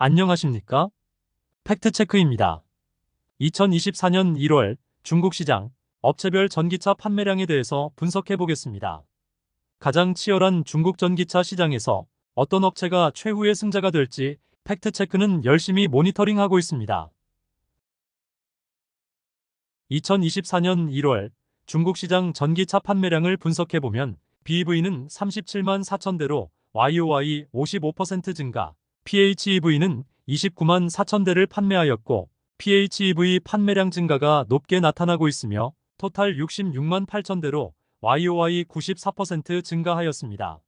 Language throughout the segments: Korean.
안녕하십니까? 팩트체크입니다. 2024년 1월 중국 시장 업체별 전기차 판매량에 대해서 분석해 보겠습니다. 가장 치열한 중국 전기차 시장에서 어떤 업체가 최후의 승자가 될지 팩트체크는 열심히 모니터링하고 있습니다. 2024년 1월 중국 시장 전기차 판매량을 분석해 보면 BEV는 37만 4천 대로 YoY 55% 증가, PHEV는 29만 4천 대를 판매하였고 PHEV 판매량 증가가 높게 나타나고 있으며 토탈 66만 8천 대로 YoY 94% 증가하였습니다.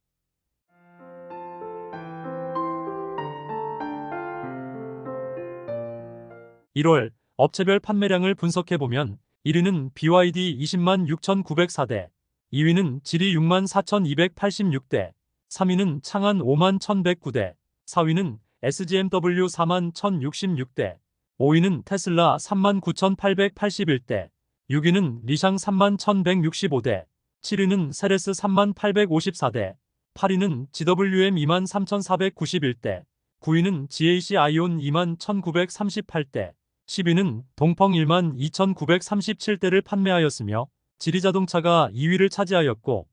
1월 업체별 판매량을 분석해보면 1위는 BYD 20만 6,904대, 2위는 지리 6만 4,286대, 3위는 창안 5만 1,109대, 4위는 SGMW 4만 1,066대, 5위는 테슬라 3만 9,881대, 6위는 리샹 3만 1,165대, 7위는 세레스 3만 854대, 8위는 GWM 2만 3,491대, 9위는 GAC 아이온 2만 1,938대, 10위는 동펑 1만 2,937대를 판매하였으며 지리자동차가 2위를 차지하였고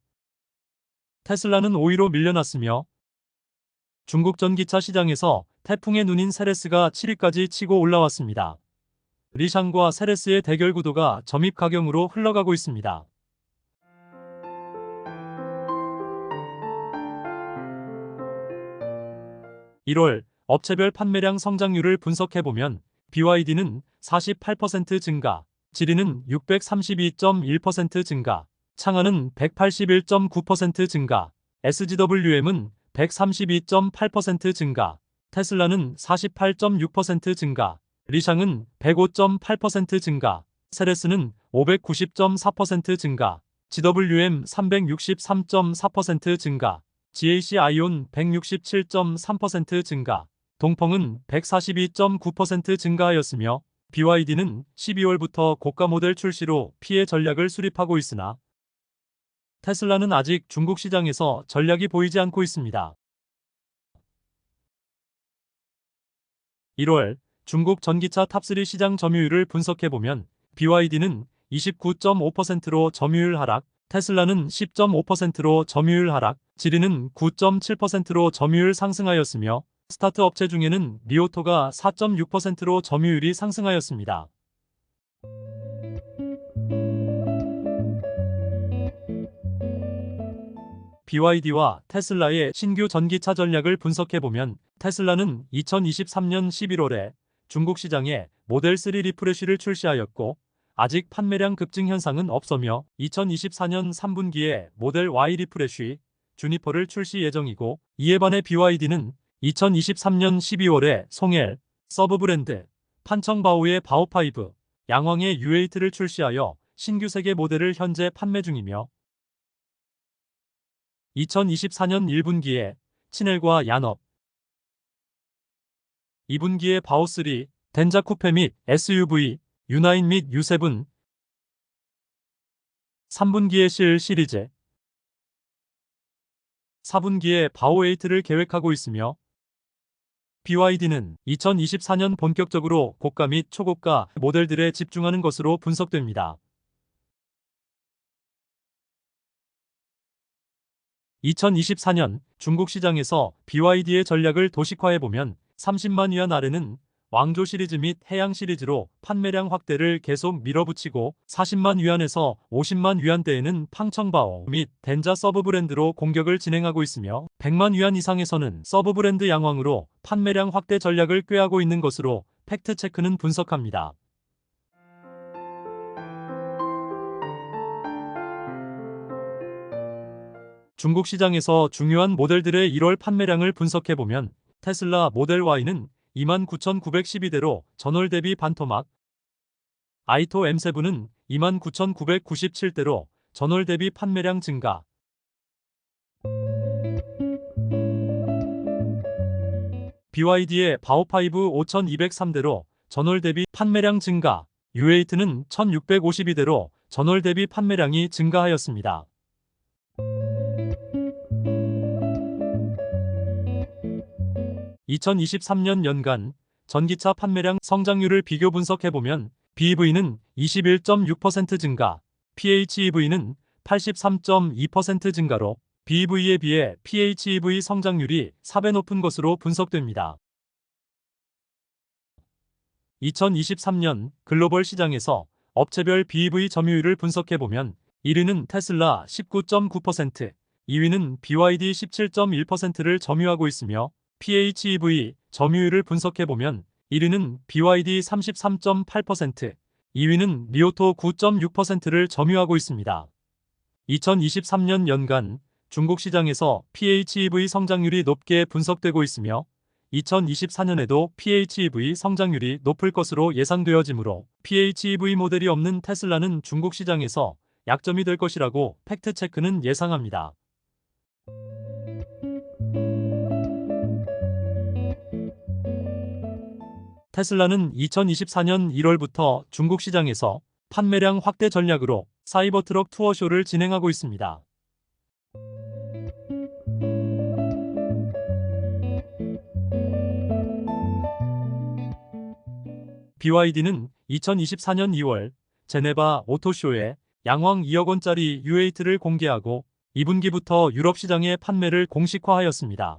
테슬라는 5위로 밀려났으며 중국 전기차 시장에서 태풍의 눈인 세레스가 7위까지 치고 올라왔습니다. 리샹과 세레스의 대결 구도가 점입 가경으로 흘러가고 있습니다. (1월) 업체별 판매량 성장률을 분석해보면 BYD는 48% 증가, 지리는 632.1% 증가, 창안은 181.9% 증가, SGWM은 132.8% 증가, 테슬라는 48.6% 증가, 리샹은 105.8% 증가, 세레스는 590.4% 증가, GWM 363.4% 증가, GAC 아이온 167.3% 증가, 동펑은 142.9% 증가하였으며 BYD는 12월부터 고가 모델 출시로 피해 전략을 수립하고 있으나 테슬라는 아직 중국 시장에서 전략이 보이지 않고 있습니다. 1월 중국 전기차 탑3 시장 점유율을 분석해보면 BYD는 29.5%로 점유율 하락, 테슬라는 10.5%로 점유율 하락, 지리는 9.7%로 점유율 상승하였으며 스타트 업체 중에는 리오토가 4.6%로 점유율이 상승하였습니다. BYD와 테슬라의 신규 전기차 전략을 분석해보면 테슬라는 2023년 11월에 중국 시장에 모델 3 리프레쉬를 출시하였고 아직 판매량 급증 현상은 없으며 2024년 3분기에 모델 Y 리프레쉬, 주니퍼를 출시 예정이고 이에 반해 BYD는 2023년 12월에 송엘, 서브 브랜드, 판청바오의 바오5, 양왕의 U8를 출시하여 신규 세계 모델을 현재 판매 중이며 2024년 1분기에 친엘과 야업, 2분기에 바오3, 덴자 쿠페 및 SUV, U9 및 U7, 3분기에 실 시리즈, 4분기에 바오8를 계획하고 있으며 BYD는 2024년 본격적으로 고가 및 초고가 모델들에 집중하는 것으로 분석됩니다. 2024년 중국 시장에서 BYD의 전략을 도식화해보면 30만 위안 아래는 왕조 시리즈 및 해양 시리즈로 판매량 확대를 계속 밀어붙이고 40만 위안에서 50만 위안대에는 팡청바오 및 덴자 서브 브랜드로 공격을 진행하고 있으며 100만 위안 이상에서는 서브 브랜드 양왕으로 판매량 확대 전략을 꾀하고 있는 것으로 팩트체크는 분석합니다. 중국 시장에서 중요한 모델들의 1월 판매량을 분석해보면 테슬라 모델 Y는 29,912대로 전월 대비 반토막, 아이토 M7은 29,997대로 전월 대비 판매량 증가, BYD의 바오5 5,203대로 전월 대비 판매량 증가, U8는 1,652대로 전월 대비 판매량이 증가하였습니다. 2023년 연간 전기차 판매량 성장률을 비교 분석해보면 BEV는 21.6% 증가, PHEV는 83.2% 증가로 BEV에 비해 PHEV 성장률이 4배 높은 것으로 분석됩니다. 2023년 글로벌 시장에서 업체별 BEV 점유율을 분석해보면 1위는 테슬라 19.9%, 2위는 BYD 17.1%를 점유하고 있으며 PHEV 점유율을 분석해보면 1위는 BYD 33.8%, 2위는 리오토 9.6%를 점유하고 있습니다. 2023년 연간 중국 시장에서 PHEV 성장률이 높게 분석되고 있으며 2024년에도 PHEV 성장률이 높을 것으로 예상되어지므로 PHEV 모델이 없는 테슬라는 중국 시장에서 약점이 될 것이라고 팩트체크는 예상합니다. 테슬라는 2024년 1월부터 중국 시장에서 판매량 확대 전략으로 사이버트럭 투어쇼를 진행하고 있습니다. BYD는 2024년 2월 제네바 오토쇼에 양황 2억 원짜리 U8를 공개하고 2분기부터 유럽 시장의 판매를 공식화하였습니다.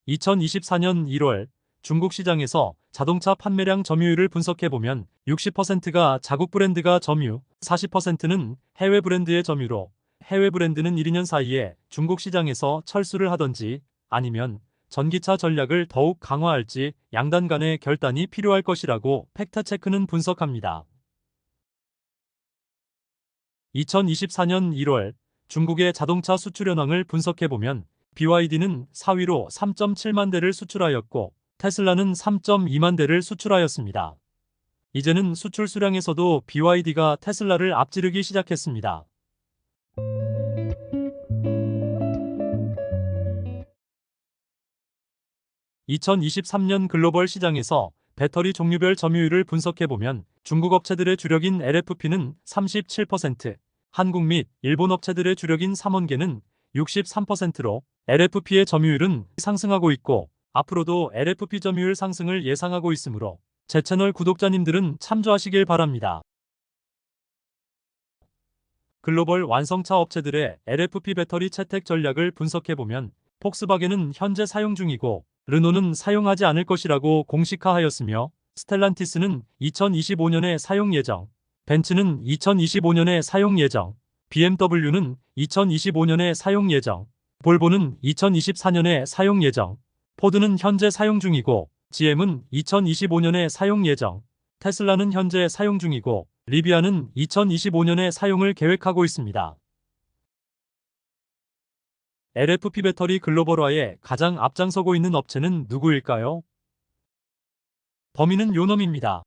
(2024년 1월) 중국 시장에서 자동차 판매량 점유율을 분석해보면 60%가 자국 브랜드가 점유, 40%는 해외 브랜드의 점유로 해외 브랜드는 1-2년 사이에 중국 시장에서 철수를 하던지 아니면 전기차 전략을 더욱 강화할지 양단 간의 결단이 필요할 것이라고 팩트체크는 분석합니다. 2024년 1월 중국의 자동차 수출 현황을 분석해보면 BYD는 4위로 3.7만 대를 수출하였고 테슬라는 3.2만 대를 수출하였습니다. 이제는 수출 수량에서도 BYD가 테슬라를 앞지르기 시작했습니다. (2023년) 글로벌 시장에서 배터리 종류별 점유율을 분석해보면 중국 업체들의 주력인 LFP는 37%, 한국 및 일본 업체들의 주력인 삼원계는 63%로 LFP의 점유율은 상승하고 있고 앞으로도 LFP 점유율 상승을 예상하고 있으므로 제 채널 구독자님들은 참조하시길 바랍니다. 글로벌 완성차 업체들의 LFP 배터리 채택 전략을 분석해보면 폭스바겐은 현재 사용 중이고 르노는 사용하지 않을 것이라고 공식화하였으며 스텔란티스는 2025년에 사용 예정, 벤츠는 2025년에 사용 예정, BMW는 2025년에 사용 예정, 볼보는 2024년에 사용 예정, 포드는 현재 사용 중이고 GM은 2025년에 사용 예정, 테슬라는 현재 사용 중이고 리비아는 2025년에 사용을 계획하고 있습니다. LFP 배터리 글로벌화에 가장 앞장서고 있는 업체는 누구일까요? 범인은 요놈입니다.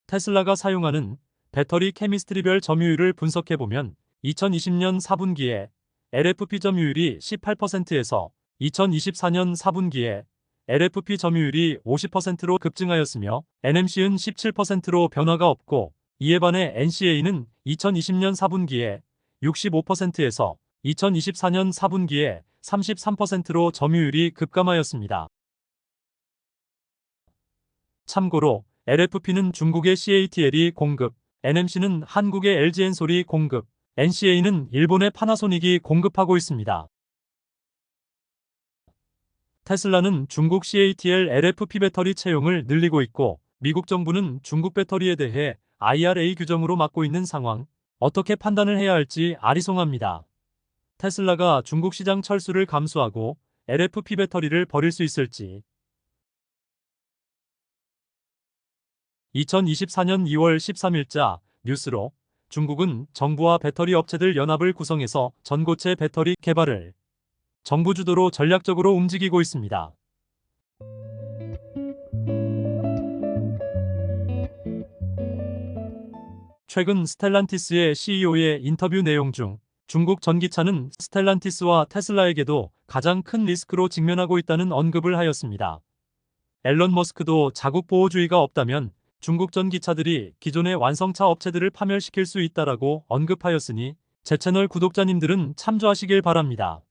테슬라가 사용하는 배터리 케미스트리별 점유율을 분석해보면 2020년 4분기에 LFP 점유율이 18%에서 2024년 4분기에 LFP 점유율이 50%로 급증하였으며 NMC는 17%로 변화가 없고 이에 반해 NCA는 2020년 4분기에 65%에서 2024년 4분기에 33%로 점유율이 급감하였습니다. 참고로 LFP는 중국의 CATL이 공급, NMC는 한국의 LG엔솔이 공급, NCA는 일본의 파나소닉이 공급하고 있습니다. 테슬라는 중국 CATL LFP 배터리 채용을 늘리고 있고 미국 정부는 중국 배터리에 대해 IRA 규정으로 막고 있는 상황, 어떻게 판단을 해야 할지 아리송합니다. 테슬라가 중국 시장 철수를 감수하고 LFP 배터리를 버릴 수 있을지. 2024년 2월 13일자 뉴스로 중국은 정부와 배터리 업체들 연합을 구성해서 전고체 배터리 개발을 정부 주도로 전략적으로 움직이고 있습니다. 최근 스텔란티스의 CEO의 인터뷰 내용 중 중국 전기차는 스텔란티스와 테슬라에게도 가장 큰 리스크로 직면하고 있다는 언급을 하였습니다. 앨런 머스크도 자국 보호주의가 없다면 중국 전기차들이 기존의 완성차 업체들을 파멸시킬 수 있다라고 언급하였으니 제 채널 구독자님들은 참조하시길 바랍니다.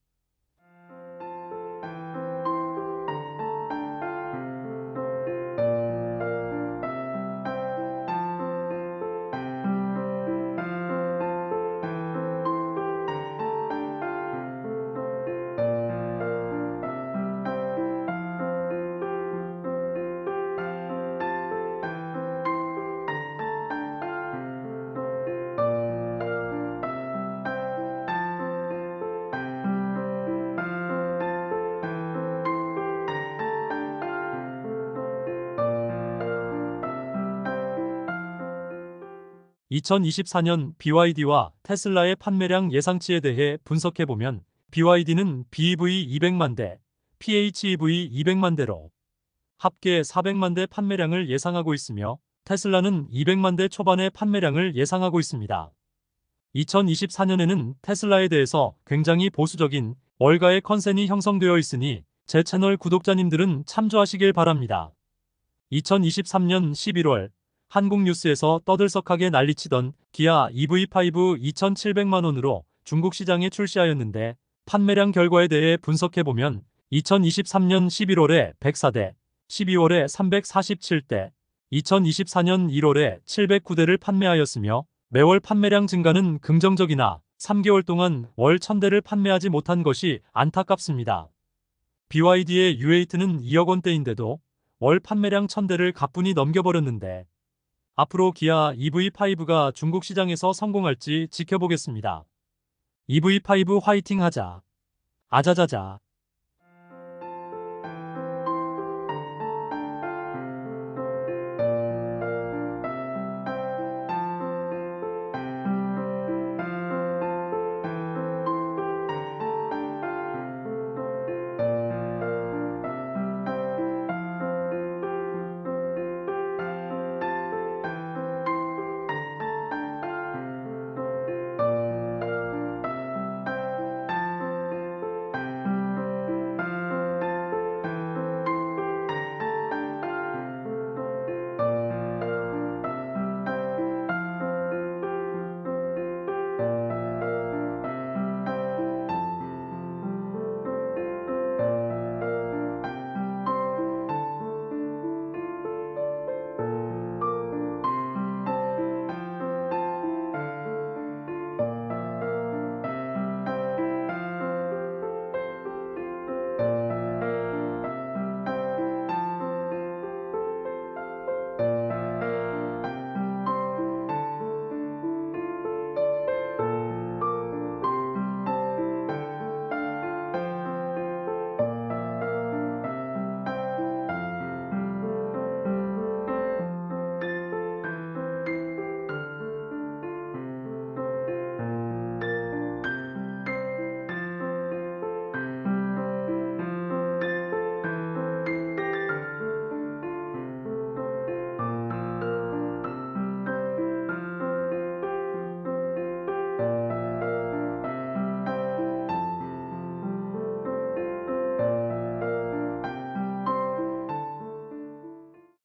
2024년 BYD와 테슬라의 판매량 예상치에 대해 분석해보면 BYD는 BEV 200만 대, PHEV 200만 대로 합계 400만 대 판매량을 예상하고 있으며 테슬라는 200만 대 초반의 판매량을 예상하고 있습니다. 2024년에는 테슬라에 대해서 굉장히 보수적인 월가의 컨센이 형성되어 있으니 제 채널 구독자님들은 참조하시길 바랍니다. 2023년 11월 한국뉴스에서 떠들썩하게 난리치던 기아 EV5 2,700만 원으로 중국 시장에 출시하였는데 판매량 결과에 대해 분석해보면 2023년 11월에 104대, 12월에 347대, 2024년 1월에 709대를 판매하였으며 매월 판매량 증가는 긍정적이나 3개월 동안 월 1000대를 판매하지 못한 것이 안타깝습니다. BYD의 U8는 2억 원대인데도 월 판매량 1000대를 가뿐히 넘겨버렸는데 앞으로 기아 EV5가 중국 시장에서 성공할지 지켜보겠습니다. EV5 화이팅 하자. 아자자자.